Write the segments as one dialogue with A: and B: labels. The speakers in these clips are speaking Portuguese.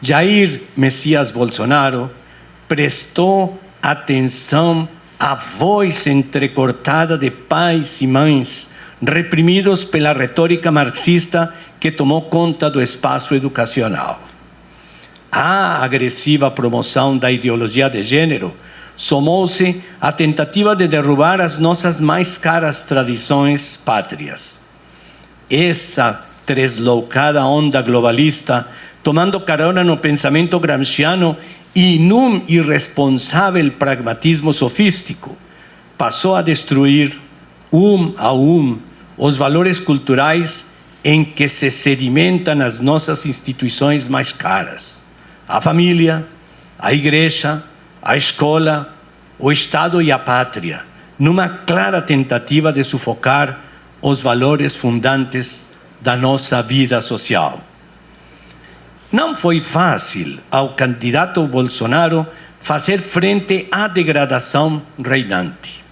A: Jair Messias Bolsonaro prestou atenção à voz entrecortada de pais e mães reprimidos pela retórica marxista que tomou conta do espaço educacional. À agressiva promoção da ideologia de gênero somou-se a tentativa de derrubar as nossas mais caras tradições pátrias. Essa tresloucada onda globalista, tomando carona no pensamento gramsciano e num irresponsável pragmatismo sofístico, passou a destruir, a os valores culturais em que se sedimentam as nossas instituições mais caras: a família, a igreja, a escola, o Estado e a pátria, numa clara tentativa de sufocar os valores fundantes da nossa vida social. Não foi fácil ao candidato Bolsonaro fazer frente à degradação reinante.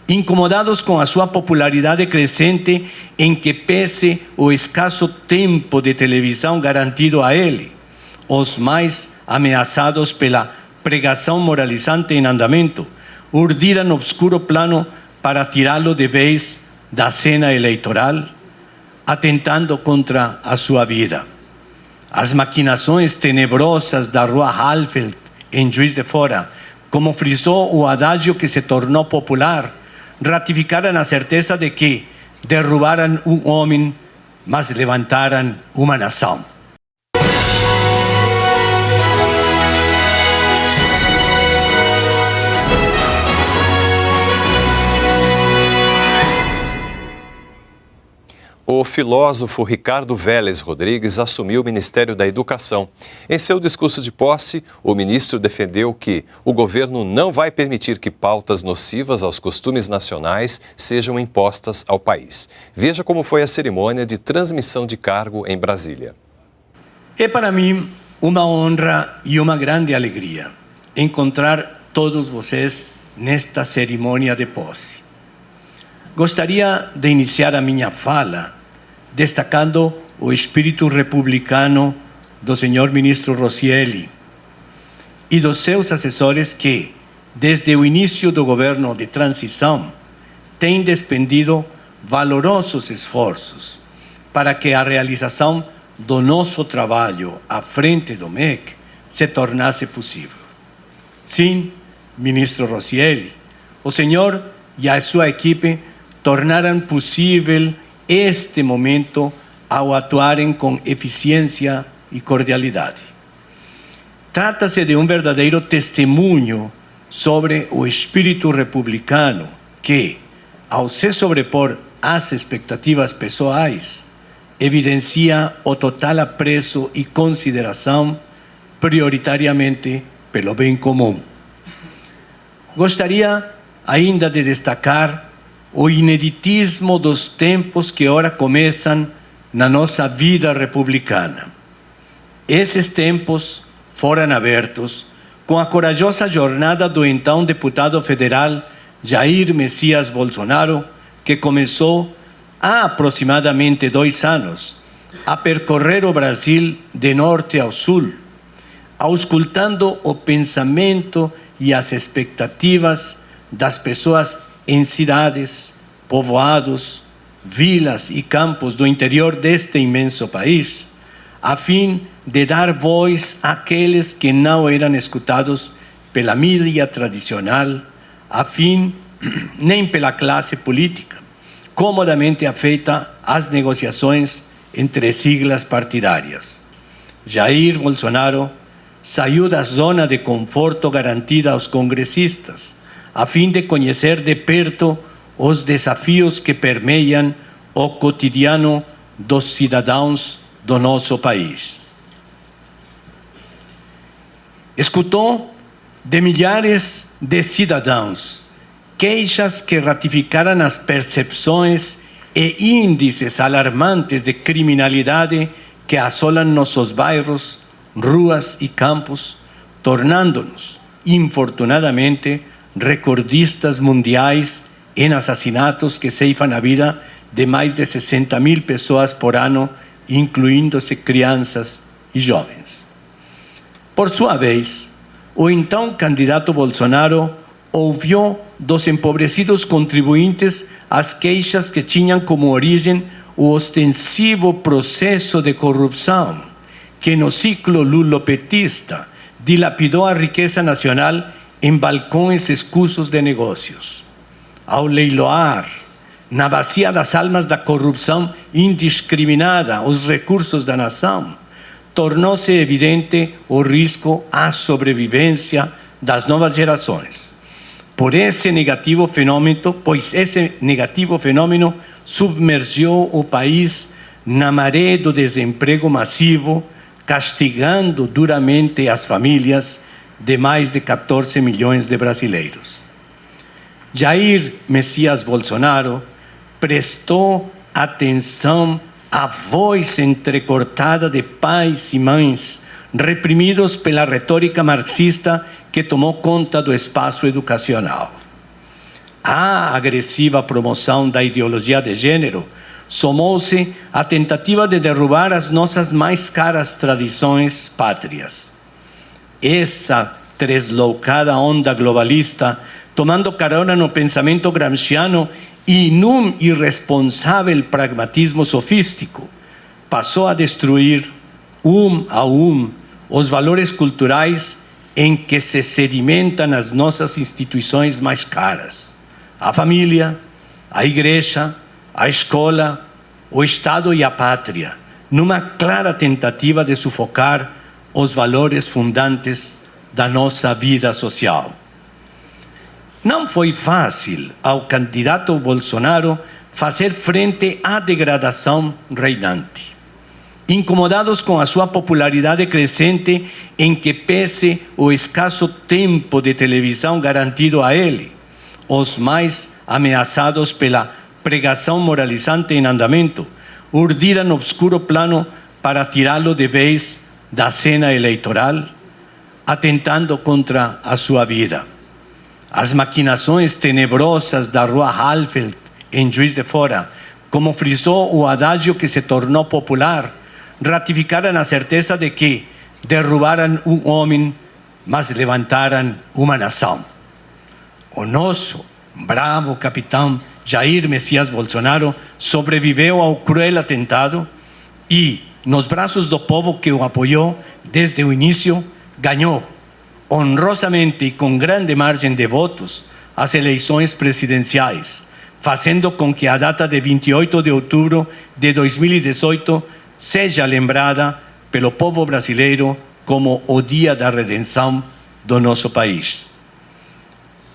A: Incomodados com a sua popularidade crescente, em que pese o escasso tempo de televisão garantido a ele, os mais ameaçados pela pregação moralizante em andamento urdiram obscuro plano para tirá-lo de vez da cena eleitoral, atentando contra a sua vida. As maquinações tenebrosas da Rua Halfeld, em Juiz de Fora, como frisou o adágio que se tornou popular, ratificaram a certeza de que derrubaram um homem, mas levantaram uma nação.
B: O filósofo Ricardo Vélez Rodrigues assumiu o Ministério da Educação. Em seu discurso de posse, o ministro defendeu que o governo não vai permitir que pautas nocivas aos costumes nacionais sejam impostas ao país. Veja como foi a cerimônia de transmissão de cargo em Brasília.
A: É para mim uma honra e uma grande alegria encontrar todos vocês nesta cerimônia de posse. Gostaria de iniciar a minha fala destacando o espírito republicano do senhor ministro Roscielli e dos seus assessores que, desde o início do governo de transição, têm despendido valorosos esforços para que a realização do nosso trabalho à frente do MEC se tornasse possível. Sim, ministro Roscielli, o senhor e a sua equipe tornaram possível este momento ao atuarem com eficiência e cordialidade. Trata-se de um verdadeiro testemunho sobre o espírito republicano que, ao se sobrepor às expectativas pessoais, evidencia o total apreço e consideração prioritariamente pelo bem comum. Gostaria ainda de destacar o ineditismo dos tempos que ora começam na nossa vida republicana. Esses tempos foram abertos com a corajosa jornada do então deputado federal Jair Messias Bolsonaro, que começou há aproximadamente 2 anos a percorrer o Brasil de norte ao sul, auscultando o pensamento e as expectativas das pessoas em cidades, povoados, vilas e campos do interior deste imenso país, a fim de dar voz àqueles que não eram escutados pela mídia tradicional, nem pela classe política, comodamente afeita às negociações entre siglas partidárias. Jair Bolsonaro saiu da zona de conforto garantida aos congressistas, a fim de conhecer de perto os desafios que permeiam o cotidiano dos cidadãos do nosso país. Escutou de milhares de cidadãos queixas que ratificaram as percepções e índices alarmantes de criminalidade que assolam nossos bairros, ruas e campos, tornando-nos, infortunadamente, recordistas mundiais em assassinatos que ceifam a vida de mais de 60.000 pessoas por ano, incluindo-se crianças e jovens. Por sua vez, o então candidato Bolsonaro ouviu dos empobrecidos contribuintes as queixas que tinham como origem o ostensivo processo de corrupção que no ciclo lulopetista dilapidou a riqueza nacional em balcões escusos de negócios. Ao leiloar, na bacia das almas da corrupção indiscriminada, os recursos da nação, tornou-se evidente o risco à sobrevivência das novas gerações. Pois esse negativo fenômeno submergiu o país na maré do desemprego massivo, castigando duramente as famílias de mais de 14 milhões de brasileiros. Jair Messias Bolsonaro prestou atenção à voz entrecortada de pais e mães reprimidos pela retórica marxista que tomou conta do espaço educacional. À agressiva promoção da ideologia de gênero somou-se a tentativa de derrubar as nossas mais caras tradições pátrias. Essa tresloucada onda globalista, tomando carona no pensamento gramsciano e num irresponsável pragmatismo sofístico, passou a destruir, a os valores culturais em que se sedimentam as nossas instituições mais caras: a família, a igreja, a escola, o Estado e a pátria, numa clara tentativa de sufocar os valores fundantes da nossa vida social. Não foi fácil ao candidato Bolsonaro fazer frente à degradação reinante. Incomodados com a sua popularidade crescente, em que pese o escasso tempo de televisão garantido a ele, os mais ameaçados pela pregação moralizante em andamento urdiram obscuro plano para tirá-lo de vez da cena eleitoral, atentando contra a sua vida. As maquinações tenebrosas da Rua Halfeld, em Juiz de Fora, como frisou o adágio que se tornou popular, ratificaram a certeza de que derrubaram um homem, mas levantaram uma nação. O nosso bravo capitão Jair Messias Bolsonaro sobreviveu ao cruel atentado e, nos braços do povo que o apoiou desde o início, ganhou honrosamente e com grande margem de votos as eleições presidenciais, fazendo com que a data de 28 de outubro de 2018 seja lembrada pelo povo brasileiro como o dia da redenção do nosso país.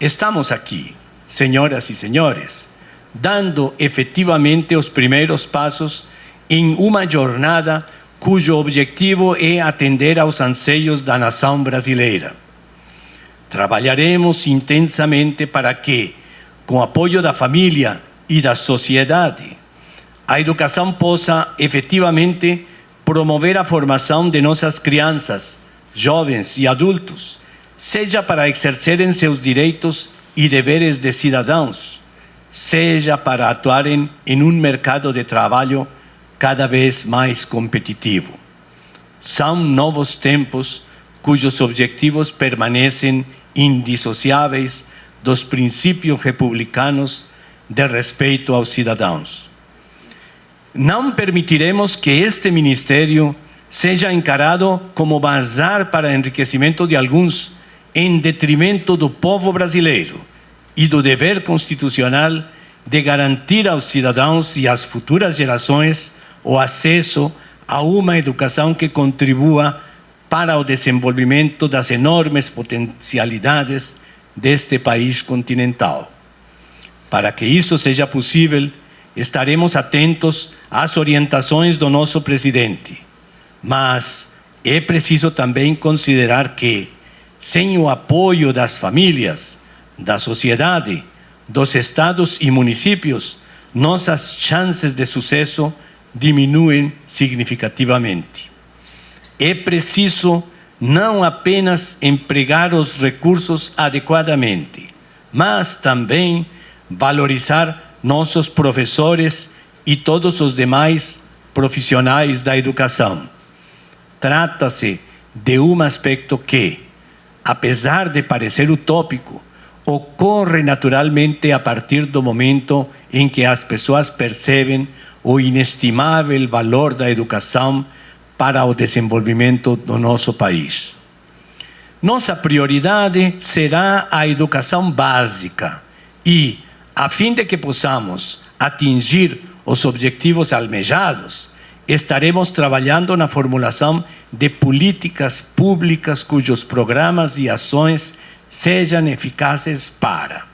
A: Estamos aqui, senhoras e senhores, dando efetivamente os primeiros passos em uma jornada cujo objetivo é atender aos anseios da nação brasileira. Trabalharemos intensamente para que, com o apoio da família e da sociedade, a educação possa efetivamente promover a formação de nossas crianças, jovens e adultos, seja para exercerem seus direitos e deveres de cidadãos, seja para atuarem em um mercado de trabalho cada vez mais competitivo. São novos tempos cujos objetivos permanecem indissociáveis dos princípios republicanos de respeito aos cidadãos. Não permitiremos que este ministério seja encarado como bazar para enriquecimento de alguns em detrimento do povo brasileiro e do dever constitucional de garantir aos cidadãos e às futuras gerações o acesso a uma educação que contribua para o desenvolvimento das enormes potencialidades deste país continental. Para que isso seja possível, estaremos atentos às orientações do nosso presidente. Mas é preciso também considerar que, sem o apoio das famílias, da sociedade, dos estados e municípios, nossas chances de sucesso diminuem significativamente. É preciso não apenas empregar os recursos adequadamente, mas também valorizar nossos professores e todos os demais profissionais da educação. Trata-se de um aspecto que, apesar de parecer utópico, ocorre naturalmente a partir do momento em que as pessoas percebem o inestimável valor da educação para o desenvolvimento do nosso país. Nossa prioridade será a educação básica e, a fim de que possamos atingir os objetivos almejados, estaremos trabalhando na formulação de políticas públicas cujos programas e ações sejam eficazes para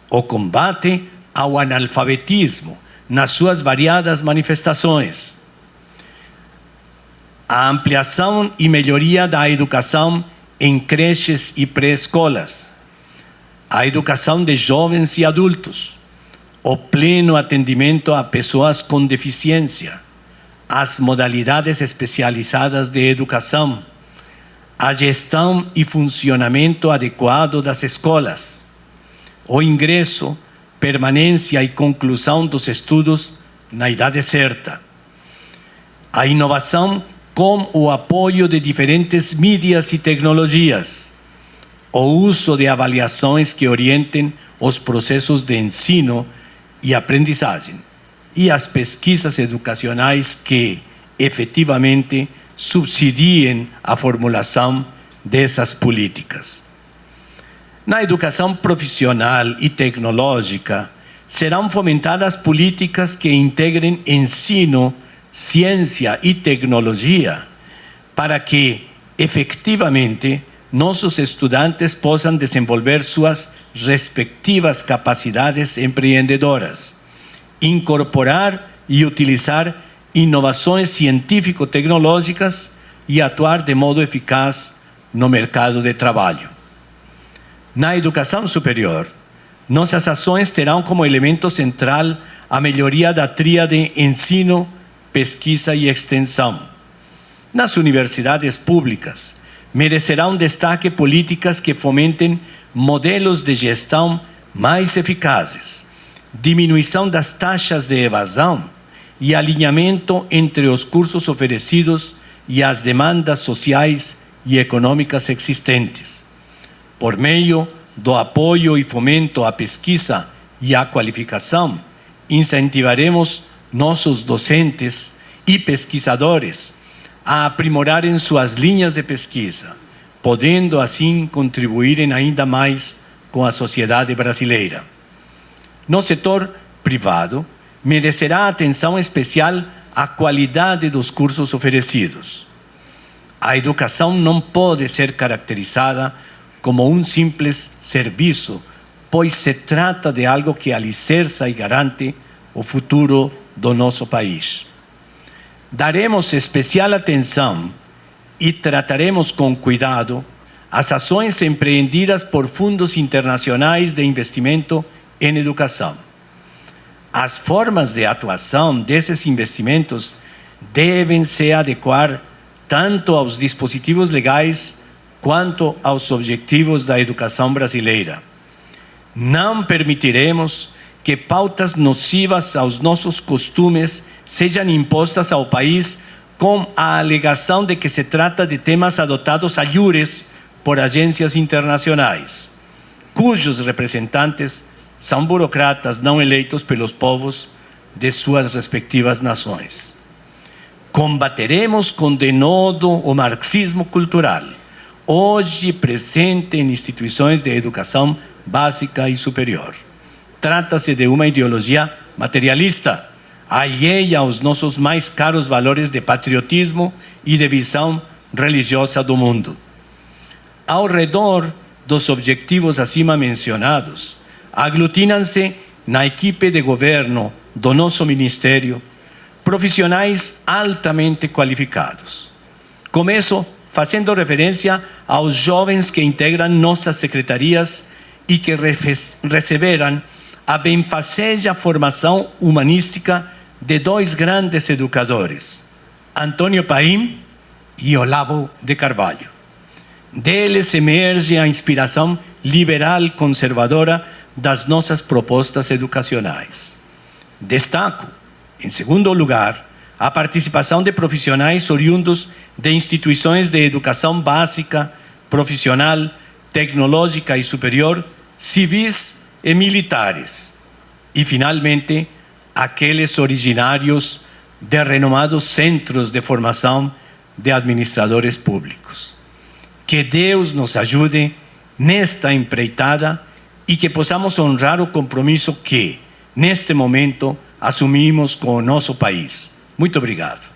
A: o combate ao analfabetismo nas suas variadas manifestações, a ampliação e melhoria da educação em creches e pré-escolas, a educação de jovens e adultos, o pleno atendimento a pessoas com deficiência, as modalidades especializadas de educação, a gestão e funcionamento adequado das escolas, o ingresso, permanência e conclusão dos estudos na idade certa, a inovação com o apoio de diferentes mídias e tecnologias, o uso de avaliações que orientem os processos de ensino e aprendizagem e as pesquisas educacionais que, efetivamente, subsidiem a formulação dessas políticas. Na educação profissional e tecnológica, serão fomentadas políticas que integrem ensino, ciência e tecnologia para que, efetivamente, nossos estudantes possam desenvolver suas respectivas capacidades empreendedoras, incorporar e utilizar inovações científico-tecnológicas e atuar de modo eficaz no mercado de trabalho. Na educação superior, nossas ações terão como elemento central a melhoria da tríade ensino, pesquisa e extensão. Nas universidades públicas, merecerão destaque políticas que fomentem modelos de gestão mais eficazes, diminuição das taxas de evasão e alinhamento entre os cursos oferecidos e as demandas sociais e econômicas existentes. Por meio do apoio e fomento à pesquisa e à qualificação, incentivaremos nossos docentes e pesquisadores a aprimorarem suas linhas de pesquisa, podendo assim contribuírem ainda mais com a sociedade brasileira. No setor privado, merecerá atenção especial à qualidade dos cursos oferecidos. A educação não pode ser caracterizada como um simples serviço, pois se trata de algo que alicerça e garante o futuro do nosso país. Daremos especial atenção e trataremos com cuidado as ações empreendidas por fundos internacionais de investimento em educação. As formas de atuação desses investimentos devem se adequar tanto aos dispositivos legais quanto aos objetivos da educação brasileira. Não permitiremos que pautas nocivas aos nossos costumes sejam impostas ao país com a alegação de que se trata de temas adotados a llures por agências internacionais, cujos representantes são burocratas não eleitos pelos povos de suas respectivas nações. Combateremos com denodo o marxismo cultural, hoje presente em instituições de educação básica e superior. Trata-se de uma ideologia materialista, alheia aos nossos mais caros valores de patriotismo e de visão religiosa do mundo. Ao redor dos objetivos acima mencionados, aglutinam-se na equipe de governo do nosso ministério profissionais altamente qualificados. Começo fazendo referência aos jovens que integram nossas secretarias e que receberam a benfazeja formação humanística de dois grandes educadores, Antônio Paim e Olavo de Carvalho. Deles emerge a inspiração liberal conservadora das nossas propostas educacionais. Destaco, em segundo lugar, a participação de profissionais oriundos de instituições de educação básica, profissional, tecnológica e superior, civis e militares. E, finalmente, aqueles originários de renomados centros de formação de administradores públicos. Que Deus nos ajude nesta empreitada e que possamos honrar o compromisso que, neste momento, assumimos com o nosso país. Muito obrigado.